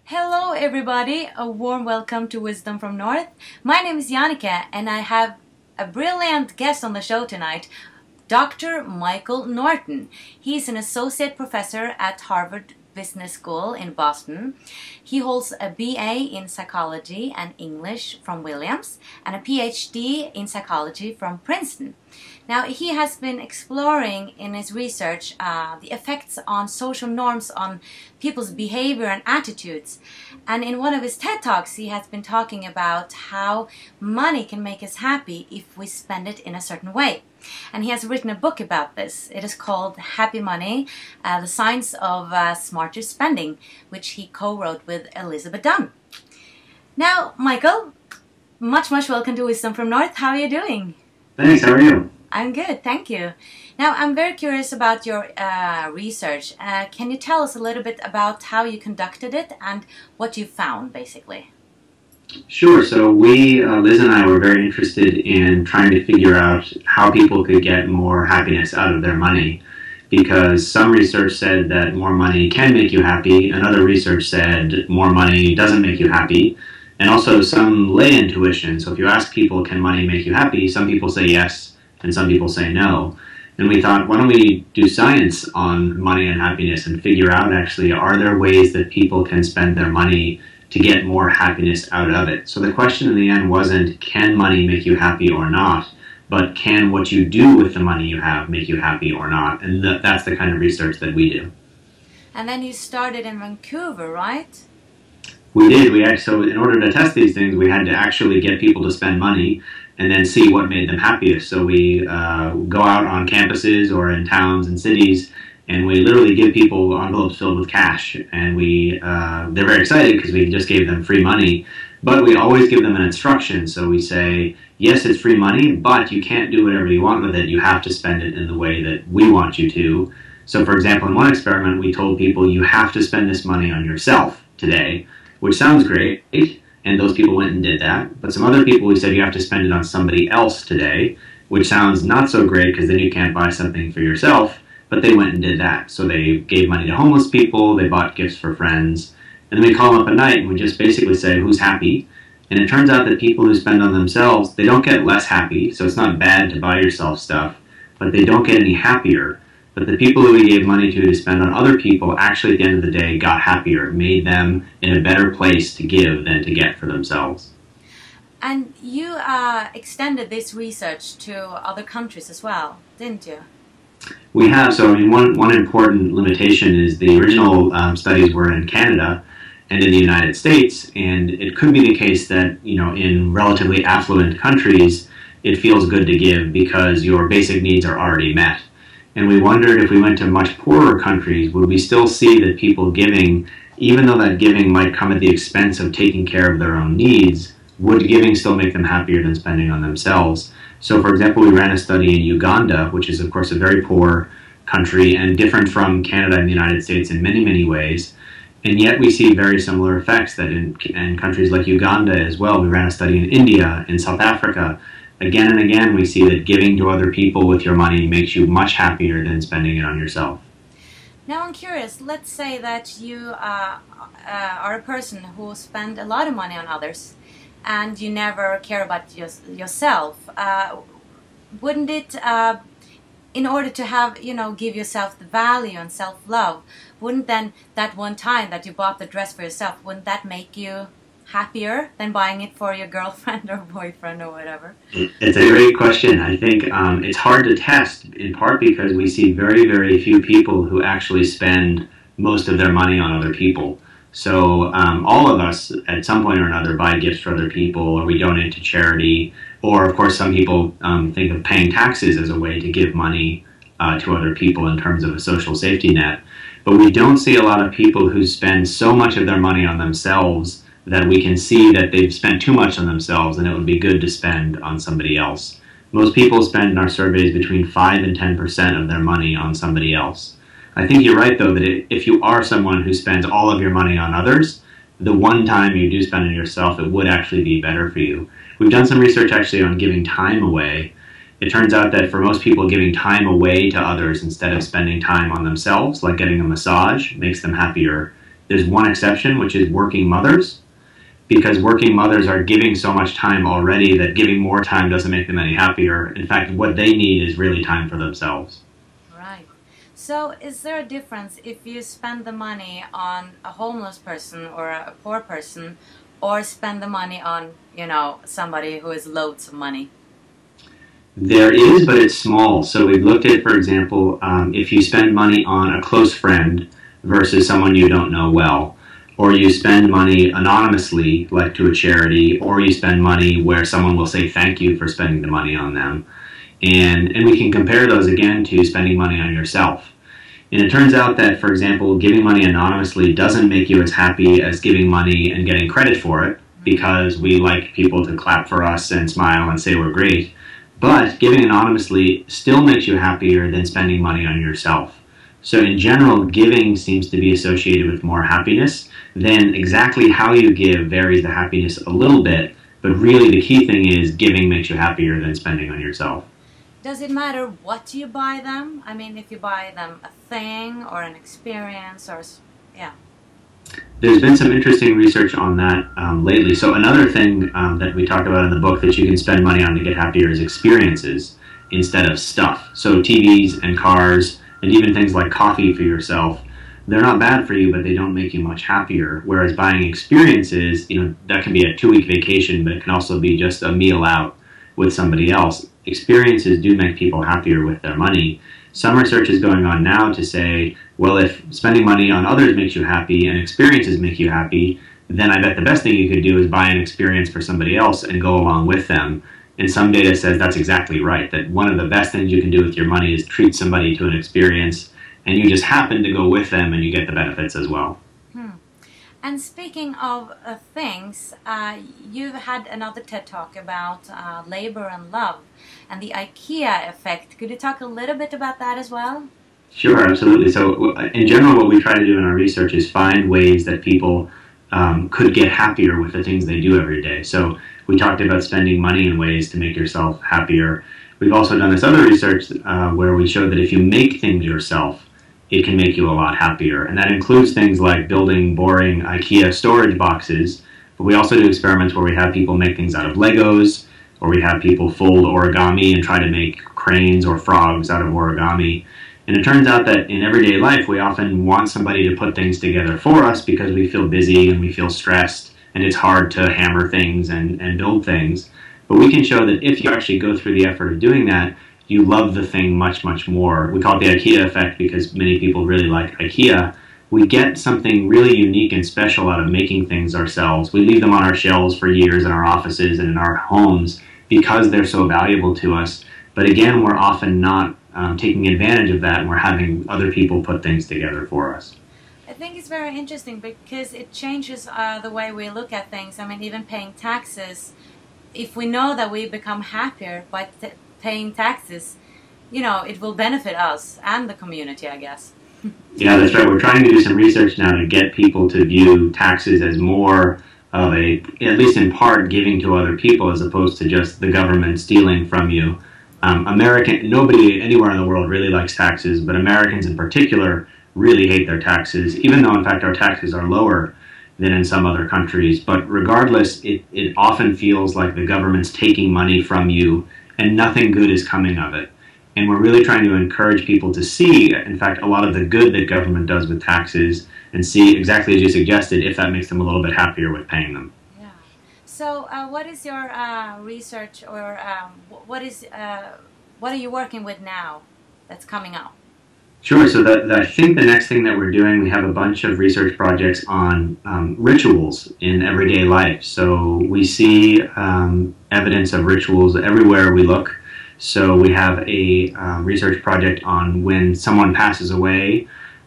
Hello everybody, a warm welcome to Wisdom from North. My name is Jannecke and I have a brilliant guest on the show tonight, Dr. Michael Norton. He's an associate professor at Harvard Business School in Boston. He holds a BA in psychology and English from Williams and a PhD in psychology from Princeton. Now, he has been exploring in his research the effects on social norms on people's behavior and attitudes. And in one of his TED Talks, he has been talking about how money can make us happy if we spend it in a certain way. And he has written a book about this. It is called Happy Money, The Science of Smarter Spending, which he co-wrote with Elizabeth Dunn. Now, Michael, much welcome to Wisdom from North. How are you doing? Thanks, how are you? I'm good, thank you. Now, I'm very curious about your research. Can you tell us a little bit about how you conducted it and what you found, basically? Sure. So Liz and I were very interested in trying to figure out how people could get more happiness out of their money, because some research said that more money can make you happy, and other research said more money doesn't make you happy, and also some lay intuition. So if you ask people, can money make you happy, some people say yes, and some people say no. And we thought, why don't we do science on money and happiness and figure out actually, are there ways that people can spend their money to get more happiness out of it? So the question in the end wasn't, can money make you happy or not, but can what you do with the money you have make you happy or not? And that's the kind of research that we do. And then you started in Vancouver, right? We did. So in order to test these things, we had to actually get people to spend money and then see what made them happiest. So we go out on campuses or in towns and cities, and we literally give people envelopes filled with cash. And they're very excited because we just gave them free money. But we always give them an instruction. So we say, yes, it's free money, but you can't do whatever you want with it. You have to spend it in the way that we want you to. So for example, in one experiment, we told people, you have to spend this money on yourself today, which sounds great. And those people went and did that. But some other people, we said, you have to spend it on somebody else today, which sounds not so great because then you can't buy something for yourself. But they went and did that. So they gave money to homeless people, they bought gifts for friends, and then we call them up at night and we just basically say, who's happy? And it turns out that people who spend on themselves, they don't get less happy, so it's not bad to buy yourself stuff, but they don't get any happier. But the people who we gave money to spend on other people actually at the end of the day got happier, made them in a better place to give than to get for themselves. And you extended this research to other countries as well, didn't you? We have. So I mean, one important limitation is the original studies were in Canada and in the United States, and it could be the case that, you know, in relatively affluent countries it feels good to give because your basic needs are already met. And we wondered if we went to much poorer countries, would we still see that people giving, even though that giving might come at the expense of taking care of their own needs, would giving still make them happier than spending on themselves? So for example, we ran a study in Uganda, which is of course a very poor country and different from Canada and the United States in many ways. And yet we see very similar effects that in countries like Uganda as well. We ran a study in India, in South Africa. Again and again, we see that giving to other people with your money makes you much happier than spending it on yourself. Now I'm curious, let's say that you are a person who spends a lot of money on others and you never care about yourself. Wouldn't it, in order to have, give yourself the value and self-love, wouldn't then that one time that you bought the dress for yourself, wouldn't that make you happier than buying it for your girlfriend or boyfriend or whatever? It's a great question. I think it's hard to test, in part because we see very few people who actually spend most of their money on other people. So all of us at some point or another buy gifts for other people, or we donate to charity, or of course some people think of paying taxes as a way to give money to other people in terms of a social safety net. But we don't see a lot of people who spend so much of their money on themselves that we can see that they've spent too much on themselves and it would be good to spend on somebody else. Most people spend in our surveys between 5 and 10% of their money on somebody else. I think you're right, though, that if you are someone who spends all of your money on others, the one time you do spend on yourself, it would actually be better for you. We've done some research actually on giving time away. It turns out that for most people, giving time away to others instead of spending time on themselves, like getting a massage, makes them happier. There's one exception, which is working mothers, because working mothers are giving so much time already that giving more time doesn't make them any happier. In fact, what they need is really time for themselves. Right. So is there a difference if you spend the money on a homeless person or a poor person, or spend the money on, you know, somebody who has loads of money? There is, but it's small. So we've looked at, for example, if you spend money on a close friend versus someone you don't know well, or you spend money anonymously, like to a charity, or you spend money where someone will say thank you for spending the money on them. And we can compare those again to spending money on yourself. And it turns out that, for example, giving money anonymously doesn't make you as happy as giving money and getting credit for it, because we like people to clap for us and smile and say we're great. But giving anonymously still makes you happier than spending money on yourself. So in general, giving seems to be associated with more happiness. Then exactly how you give varies the happiness a little bit, but really the key thing is giving makes you happier than spending on yourself. Does it matter what you buy them? I mean, if you buy them a thing or an experience or, yeah. There's been some interesting research on that lately. So another thing that we talked about in the book that you can spend money on to get happier is experiences instead of stuff. So TVs and cars and even things like coffee for yourself, they're not bad for you, but they don't make you much happier. Whereas buying experiences, you know, that can be a 2-week vacation, but it can also be just a meal out with somebody else. Experiences do make people happier with their money. Some research is going on now to say, well, if spending money on others makes you happy and experiences make you happy, then I bet the best thing you could do is buy an experience for somebody else and go along with them. And some data says that's exactly right, that one of the best things you can do with your money is treat somebody to an experience, and you just happen to go with them and you get the benefits as well. And speaking of things, you've had another TED Talk about labor and love and the IKEA effect. Could you talk a little bit about that as well? Sure, absolutely. So in general, what we try to do in our research is find ways that people could get happier with the things they do every day. So we talked about spending money in ways to make yourself happier. We've also done this other research where we showed that if you make things yourself, it can make you a lot happier. And that includes things like building boring IKEA storage boxes. But we also do experiments where we have people make things out of Legos, or we have people fold origami and try to make cranes or frogs out of origami. And it turns out that in everyday life, we often want somebody to put things together for us because we feel busy and we feel stressed, and it's hard to hammer things and build things. But we can show that if you actually go through the effort of doing that, you love the thing much, much more. We call it the IKEA effect because many people really like IKEA. We get something really unique and special out of making things ourselves. We leave them on our shelves for years in our offices and in our homes because they're so valuable to us. But again, we're often not taking advantage of that, and we're having other people put things together for us. I think it's very interesting because it changes the way we look at things. I mean, even paying taxes, if we know that we become happier by paying taxes, you know, it will benefit us and the community, I guess. Yeah, that's right. We're trying to do some research now to get people to view taxes as more of a, at least in part, giving to other people as opposed to just the government stealing from you. Nobody anywhere in the world really likes taxes, but Americans in particular really hate their taxes, even though in fact our taxes are lower than in some other countries. But regardless, it often feels like the government's taking money from you and nothing good is coming of it. And we're really trying to encourage people to see, in fact, a lot of the good that government does with taxes and see exactly as you suggested if that makes them a little bit happier with paying them. Yeah. So what is your research, or what are you working with now that's coming out? Sure. So I think the next thing that we're doing, we have a bunch of research projects on rituals in everyday life. So we see evidence of rituals everywhere we look. So we have a research project on when someone passes away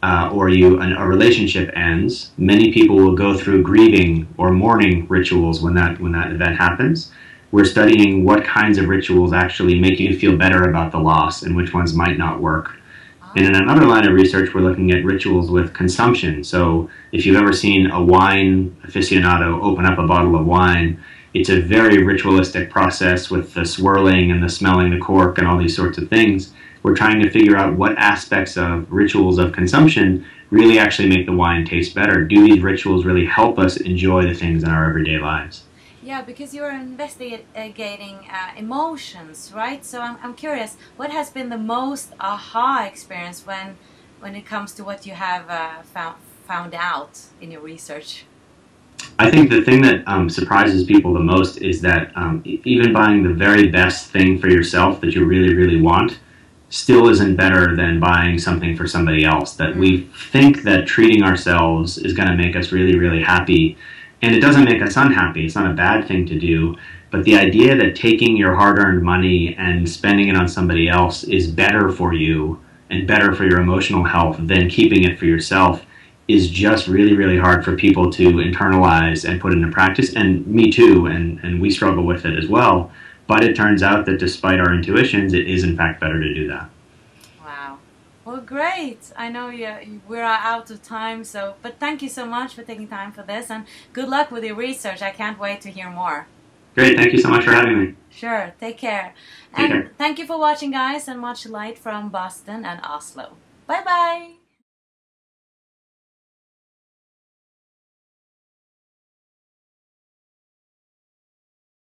or a relationship ends. Many people will go through grieving or mourning rituals when that event happens. We're studying what kinds of rituals actually make you feel better about the loss and which ones might not work. And in another line of research, we're looking at rituals with consumption. So if you've ever seen a wine aficionado open up a bottle of wine, it's a very ritualistic process with the swirling and the smelling the cork and all these sorts of things. We're trying to figure out what aspects of rituals of consumption really actually make the wine taste better? Do these rituals really help us enjoy the things in our everyday lives? Yeah, because you're investigating emotions, right? So I'm curious, what has been the most aha experience when it comes to what you have found out in your research? I think the thing that surprises people the most is that even buying the very best thing for yourself that you really, really want still isn't better than buying something for somebody else. That we think that treating ourselves is going to make us really, really happy, and it doesn't make us unhappy. It's not a bad thing to do, but the idea that taking your hard-earned money and spending it on somebody else is better for you and better for your emotional health than keeping it for yourself is just really, really hard for people to internalize and put into practice. And me too, and we struggle with it as well. But it turns out that despite our intuitions, it is in fact better to do that. Wow. Well, great. I know we're out of time, but thank you so much for taking time for this, and good luck with your research. I can't wait to hear more. Great. Thank you so much for having me. Sure. Take care. Take care. Thank you for watching, guys, and much light from Boston and Oslo. Bye-bye.